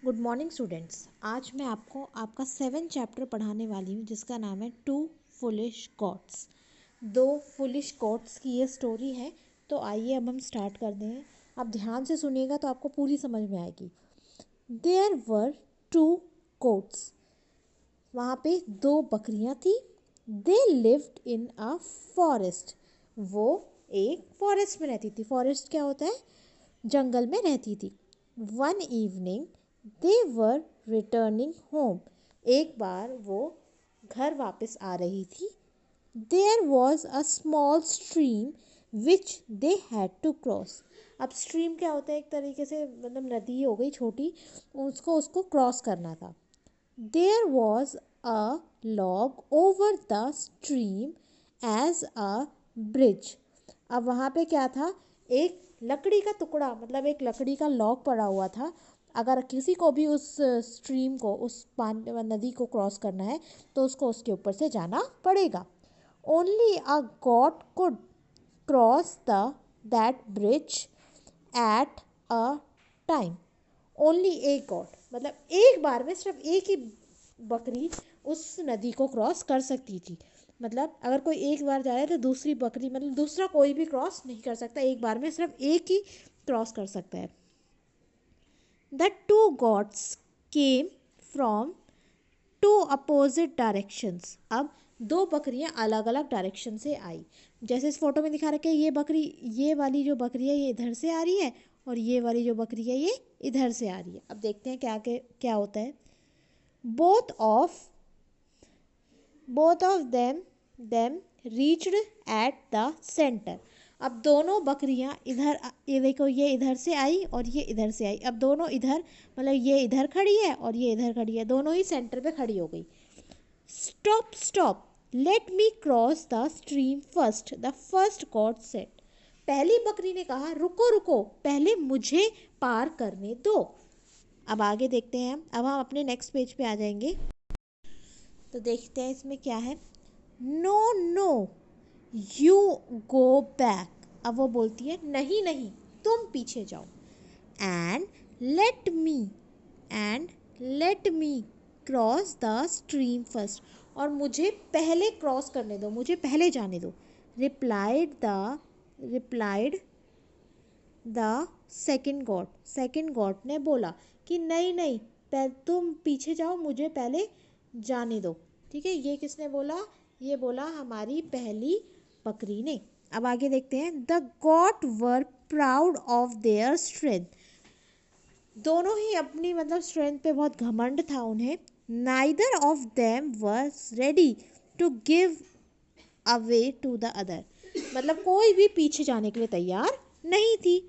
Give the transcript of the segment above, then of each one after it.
Good morning students. आज मैं आपको आपका 7 चैप्टर पढ़ाने वाली हूँ जिसका नाम है टू फुलिश गॉड्स। दो फुलिश गॉड्स की ये स्टोरी है। तो आइए अब हम स्टार्ट करते हैं। आप ध्यान से सुनिएगा तो आपको पूरी समझ में आएगी। There were two goats. वहाँ पे दो बकरियाँ थी। They lived in a forest. वो एक फॉरेस्ट में रहती थी। फॉरेस्ट क्या होता है? जंगल में रहती थी। One evening they were returning home. एक बार वो घर वापस आ रही थी। There was a small stream which they had to cross. अब स्ट्रीम क्या होता है? एक तरीके से मतलब नदी हो गई छोटी, उसको क्रॉस करना था। There was a log over the stream as a bridge. अब वहाँ पे क्या था? एक लकड़ी का टुकड़ा, मतलब एक लकड़ी का लॉग पड़ा हुआ था। अगर किसी को भी उस स्ट्रीम को, उस पानी नदी को क्रॉस करना है तो उसको उसके ऊपर से जाना पड़ेगा। Only a God could cross that bridge at a time. Only एक गॉड, मतलब एक बार में सिर्फ एक ही बकरी उस नदी को क्रॉस कर सकती थी। मतलब अगर कोई एक बार जा रहा है तो दूसरी बकरी, मतलब दूसरा कोई भी क्रॉस नहीं कर सकता। एक बार में सिर्फ एक ही क्रॉस कर सकता है। The two goats came from two opposite directions. अब दो बकरियां अलग अलग डायरेक्शन से आई। जैसे इस फोटो में दिखा रखे, ये बकरी, ये वाली जो बकरी है ये इधर से आ रही है और ये वाली जो बकरी है ये इधर से आ रही है। अब देखते हैं क्या होता है। Both of them reached at the centre. अब दोनों बकरियां इधर, ये देखो, ये इधर से आई और ये इधर से आई। अब दोनों इधर, मतलब ये इधर खड़ी है और ये इधर खड़ी है, दोनों ही सेंटर पे खड़ी हो गई। Stop stop, late me cross the stream first, the first God said. पहली बकरी ने कहा, रुको रुको, पहले मुझे पार करने दो। अब आगे देखते हैं। अब हम अपने नेक्स्ट पेज पे आ जाएंगे तो देखते हैं इसमें क्या है। No no you go back. अब वो बोलती है, नहीं नहीं, तुम पीछे जाओ। And let me and let me cross the stream first. और मुझे पहले क्रॉस करने दो, मुझे पहले जाने दो। रिप्लाइड द सेकेंड गॉड ने बोला कि नहीं नहीं, तुम पीछे जाओ, मुझे पहले जाने दो। ठीक है, ये किसने बोला? ये बोला हमारी पहली बकरी ने। अब आगे देखते हैं। The God were proud of their strength. दोनों ही अपनी, मतलब स्ट्रेंथ पे बहुत घमंड था उन्हें। Neither of them was ready to give away to the other. मतलब कोई भी पीछे जाने के लिए तैयार नहीं थी।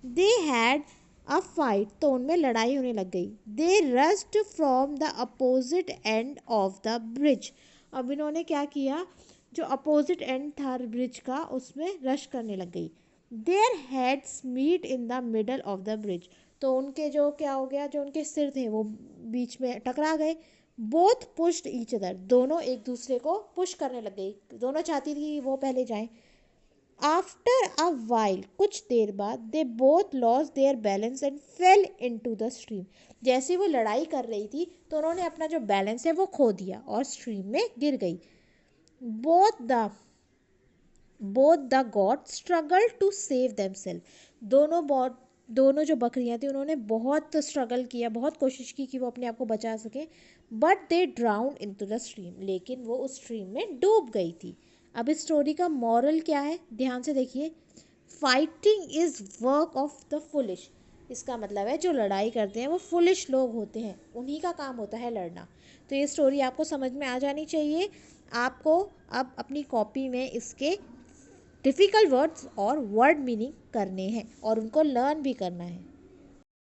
दे हैड अ फाइट, तो उनमें लड़ाई होने लग गई। They rushed from the opposite end of the bridge. अब इन्होंने क्या किया? जो अपोजिट एंड था ब्रिज का, उसमें रश करने लग गई। Their heads meet in the middle of the bridge. तो उनके जो क्या हो गया, जो उनके सिर थे वो बीच में टकरा गए। बोथ पुश्ड ईच अदर, दोनों एक दूसरे को पुश करने लग गई। दोनों चाहती थी वो पहले जाएं। आफ्टर अ वाइल, कुछ देर बाद, they both loss their balance and fail into the stream. जैसे वो लड़ाई कर रही थी तो उन्होंने अपना जो बैलेंस है वो खो दिया और स्ट्रीम में गिर गई। Both the goats struggle to save themself. दोनों जो बकरियां थी उन्होंने बहुत स्ट्रगल किया, बहुत कोशिश की कि वो अपने आप को बचा सके। But they drown into the stream, लेकिन वो उस स्ट्रीम में डूब गई थी। अब इस स्टोरी का मॉरल क्या है? ध्यान से देखिए। Fighting is work of the foolish. इसका मतलब है जो लड़ाई करते हैं वो फुलिश लोग होते हैं, उन्हीं का काम होता है लड़ना। तो ये स्टोरी आपको समझ में आ जानी चाहिए। आपको अब अपनी कॉपी में इसके डिफ़िकल्ट वर्ड्स और वर्ड मीनिंग करने हैं और उनको लर्न भी करना है।